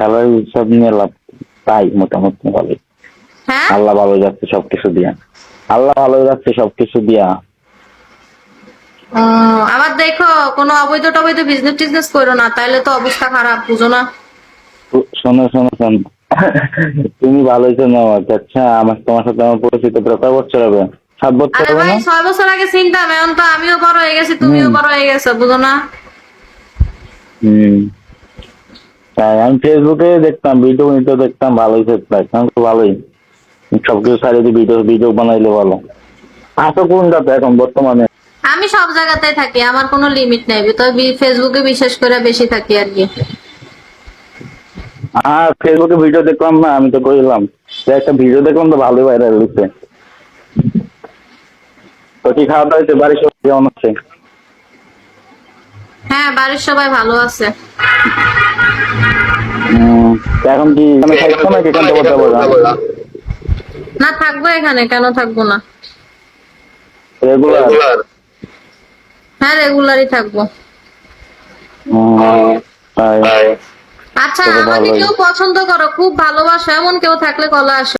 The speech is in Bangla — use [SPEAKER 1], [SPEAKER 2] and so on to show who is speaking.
[SPEAKER 1] স্যালারি সব নিয়ে লাভ তাই মোটামুটি ভালোই।
[SPEAKER 2] হ্যাঁ,
[SPEAKER 1] আল্লাহ ভালো যাচ্ছে সবকিছু দিয়া। আল্লাহ ভালো যাচ্ছে সবকিছু দিয়া।
[SPEAKER 2] আবার দেখো কোনো অবৈধ টবৈধ বিজনেস টিজনেস করো না, তাইলে তো অবস্থা খারাপ, বুঝো না?
[SPEAKER 1] শোনো শোনো শোনো, তুমি ভালোই তো নাও। আচ্ছা, আমার তোমার সাথে আমার পরিচিত প্রায় কয় বছর হবে? 7 বছর
[SPEAKER 2] আরে
[SPEAKER 1] হবে
[SPEAKER 2] ভাই,
[SPEAKER 1] না?
[SPEAKER 2] 6 বছর আগে চিনতাম, এখন তো আমিও বড় হয়ে গেছি, তুমিও
[SPEAKER 1] হম
[SPEAKER 2] বড় হয়ে গেছো, বুঝো না?
[SPEAKER 1] হম। তাই আমি ফেসবুকে দেখতাম, ভিডিও নিতে দেখতাম, ভালোই দেখতাম, এখন তো ভালোই। সবকিছু ছাড়িয়ে দিয়ে ভিডিও ভিডিও বানাইলে ভালো। আছো কোনটাতে এখন বর্তমানে?
[SPEAKER 2] আমি সব জায়গাতেই থাকি, আমার কোনো লিমিট নাই, তবে ফেসবুকে বিশেষ করে বেশি থাকি আর কি।
[SPEAKER 1] আর ফেসবুকে ভিডিও দেখলাম না, আমি তো কইলাম যে একটা ভিডিও দেখলাম তো ভালোই ভাইরাল হচ্ছে। তো কি খাওয়া দাওয়া হয়েছে? বাড়ির সবাই কেমন আছে?
[SPEAKER 2] হ্যাঁ, বাড়ির সবাই ভালো আছে।
[SPEAKER 1] তো এখন কি এখানে থাকছো নাকি এখান থেকে যাবো?
[SPEAKER 2] না, থাকবো এখানে, কেন থাকবো না?
[SPEAKER 1] রেগুলার?
[SPEAKER 2] হ্যাঁ, রেগুলারই থাকবো।
[SPEAKER 1] তাই?
[SPEAKER 2] আচ্ছা,
[SPEAKER 1] তো
[SPEAKER 2] আমাকে
[SPEAKER 1] ভালোই।
[SPEAKER 2] কেউ পছন্দ করো, খুব ভালোবাসো, এমন কেউ থাকলে কলে আসো।